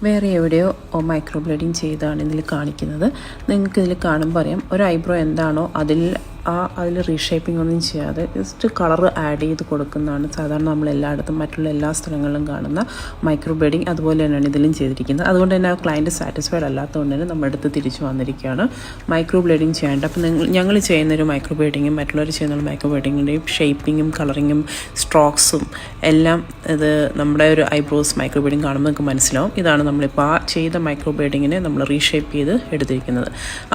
വേറെ എവിടെയോ micro blading ചെയ്താണ് ഇതിൽ കാണിക്കുന്നത്. നിങ്ങൾക്ക് ഇതിൽ കാണുമ്പോൾ അറിയാം, ഒരു ഐബ്രോ എന്താണോ അതിൽ റീഷേപ്പിംഗ് ഒന്നും ചെയ്യാതെ ജസ്റ്റ് കളർ ആഡ് ചെയ്ത് കൊടുക്കുന്നതാണ് സാധാരണ നമ്മൾ എല്ലായിടത്തും മറ്റുള്ള എല്ലാ സ്ഥലങ്ങളിലും കാണുന്ന മൈക്രോ ബ്ലേഡിങ്. അതുപോലെ തന്നെയാണ് ഇതിലും ചെയ്തിരിക്കുന്നത്. അതുകൊണ്ട് തന്നെ ആ ക്ലയൻറ്റ് സാറ്റിസ്ഫൈഡ് അല്ലാത്തതുകൊണ്ട് തന്നെ നമ്മുടെ അടുത്ത് തിരിച്ചു വന്നിരിക്കുകയാണ് മൈക്രോ ബ്ലേഡിങ് ചെയ്യേണ്ടത്. അപ്പോൾ ഞങ്ങൾ ചെയ്യുന്നൊരു മൈക്രോ ബ്ലേഡിങ്ങും മറ്റുള്ളവർ ചെയ്യുന്ന മൈക്രോ ബ്ലേഡിങ്ങിൻ്റെയും ഷേപ്പിങ്ങും കളറിങ്ങും സ്ട്രോക്സും എല്ലാം ഇത് നമ്മുടെ ഒരു ഐബ്രോസ് മൈക്രോ ബ്ലേഡിങ് കാണുമ്പോൾ നിങ്ങൾക്ക് മനസ്സിലാവും. ഇതാണ് നമ്മളിപ്പോൾ ആ ചെയ്ത മൈക്രോ ബ്ലേഡിങ്ങിനെ നമ്മൾ റീഷേപ്പ് ചെയ്ത് എടുത്തിരിക്കുന്നത്.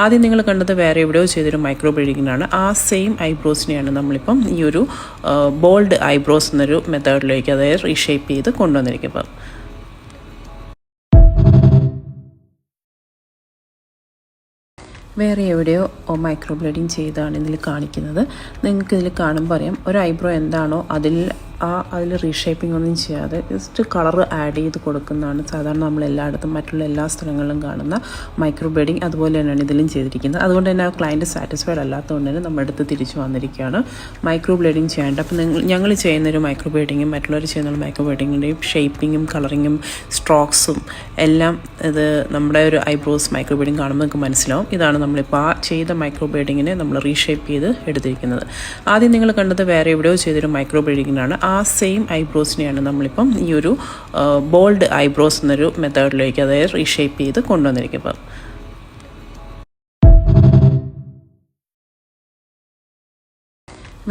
ആദ്യം നിങ്ങൾ കണ്ടത് വേറെ എവിടെയോ ചെയ്തൊരു മൈക്രോ ബ്ലേഡിങ്ങിനാണ്. ആ സെയിം ഐബ്രോസിനെയാണ് നമ്മളിപ്പം ഈ ഒരു ബോൾഡ് ഐബ്രോസ് എന്നൊരു മെത്തേഡിലേക്ക് അതായത് റീഷേപ്പ് ചെയ്ത് കൊണ്ടുവന്നിരിക്കുന്നത്. വേറെ എവിടെയോ മൈക്രോ ബ്ലേഡിങ് ചെയ്താണ് ഇതിൽ കാണിക്കുന്നത്. നിങ്ങൾക്ക് ഇതിൽ കാണുമ്പോൾ അറിയാം, ഒരു ഐബ്രോ എന്താണോ അതിൽ റീഷേപ്പിംഗ് ഒന്നും ചെയ്യാതെ ജസ്റ്റ് കളർ ആഡ് ചെയ്ത് കൊടുക്കുന്നതാണ് സാധാരണ നമ്മൾ എല്ലായിടത്തും മറ്റുള്ള എല്ലാ സ്ഥലങ്ങളിലും കാണുന്ന മൈക്രോ ബ്ലേഡിങ്. അതുപോലെ തന്നെയാണ് ഇതിലും ചെയ്തിരിക്കുന്നത്. അതുകൊണ്ട് തന്നെ ആ ക്ലയൻറ്റ് സാറ്റിസ്ഫൈഡ് അല്ലാത്തതുകൊണ്ട് തന്നെ നമ്മുടെ അടുത്ത് തിരിച്ചു വന്നിരിക്കുകയാണ് മൈക്രോ ബ്ലേഡിങ് ചെയ്യേണ്ടത്. അപ്പോൾ ഞങ്ങൾ ചെയ്യുന്നൊരു മൈക്രോ ബ്ലേഡിങ്ങും മറ്റുള്ളവർ ചെയ്യുന്ന മൈക്രോ ബ്ലേഡിങ്ങിൻ്റെയും ഷേപ്പിങ്ങും കളറിങ്ങും സ്ട്രോക്സും എല്ലാം ഇത് നമ്മുടെ ഒരു ഐബ്രോസ് മൈക്രോ ബ്ലേഡിങ് കാണുമ്പോൾ നിങ്ങൾക്ക് മനസ്സിലാവും. ഇതാണ് നമ്മളിപ്പോൾ ആ ചെയ്ത മൈക്രോ ബ്ലേഡിങ്ങിനെ നമ്മൾ റീഷേപ്പ് ചെയ്ത് എടുത്തിരിക്കുന്നത്. ആദ്യം നിങ്ങൾ കണ്ടത് വേറെ എവിടെയോ ചെയ്തൊരു മൈക്രോ ബ്ലേഡിങ്ങിനാണ്. ആ സെയിം ഐബ്രോസിനെയാണ് നമ്മളിപ്പം ഈ ഒരു ബോൾഡ് ഐബ്രോസ് എന്നൊരു മെത്തേഡിലേക്ക് അതായത് റീഷേപ്പ് ചെയ്ത് കൊണ്ടുവന്നിരിക്കുന്നത്.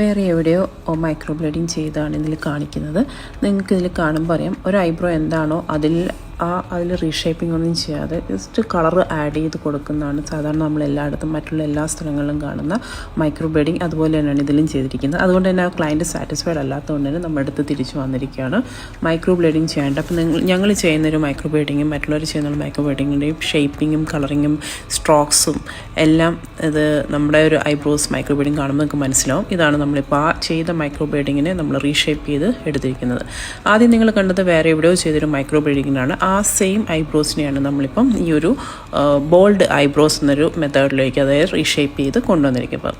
വേറെ എവിടെയോ മൈക്രോ ബ്ലേഡിങ് ചെയ്താണ് ഇതിൽ കാണിക്കുന്നത്. നിങ്ങൾക്ക് ഇതിൽ കാണുമ്പോൾ അറിയാം, ഒരു ഐബ്രോ എന്താണോ അതിൽ റീഷേപ്പിംഗ് ഒന്നും ചെയ്യാതെ ജസ്റ്റ് കളർ ആഡ് ചെയ്ത് കൊടുക്കുന്നതാണ് സാധാരണ നമ്മൾ എല്ലായിടത്തും മറ്റുള്ള എല്ലാ സ്ഥലങ്ങളിലും കാണുന്ന മൈക്രോ ബ്ലേഡിങ്. അതുപോലെ തന്നെയാണ് ഇതിലും ചെയ്തിരിക്കുന്നത്. അതുകൊണ്ട് തന്നെ ആ ക്ലയൻറ്റ് സാറ്റിസ്ഫൈഡ് അല്ലാത്തതുകൊണ്ട് തന്നെ നമ്മുടെ അടുത്ത് തിരിച്ചു വന്നിരിക്കുകയാണ് മൈക്രോ ബ്ലേഡിങ് ചെയ്യേണ്ടത്. അപ്പോൾ ഞങ്ങൾ ചെയ്യുന്നൊരു മൈക്രോ ബ്ലേഡിങ്ങും മറ്റുള്ളവർ ചെയ്യുന്ന മൈക്രോ ബ്ലേഡിങ്ങിൻ്റെയും ഷേപ്പിങ്ങും കളറിങ്ങും സ്ട്രോക്സും എല്ലാം ഇത് നമ്മുടെ ഒരു ഐബ്രോസ് മൈക്രോ ബ്ലേഡിങ് കാണുമ്പോൾ നിങ്ങൾക്ക് മനസ്സിലാവും. ഇതാണ് നമ്മളിപ്പോൾ ആ ചെയ്ത മൈക്രോ ബ്ലേഡിങ്ങിനെ നമ്മൾ റീഷേപ്പ് ചെയ്ത് എടുത്തിരിക്കുന്നത്. ആദ്യം നിങ്ങൾ കണ്ടത് വേറെ എവിടെയോ ചെയ്തൊരു മൈക്രോ ബ്ലേഡിങ്ങിനാണ്. ആ സെയിം ഐബ്രോസിനെയാണ് നമ്മളിപ്പം ഈ ഒരു ബോൾഡ് ഐബ്രോസ് എന്നൊരു മെത്തേഡിലേക്ക് അതായത് റീഷേപ്പ് ചെയ്ത് കൊണ്ടുവന്നിരിക്കുന്നത്.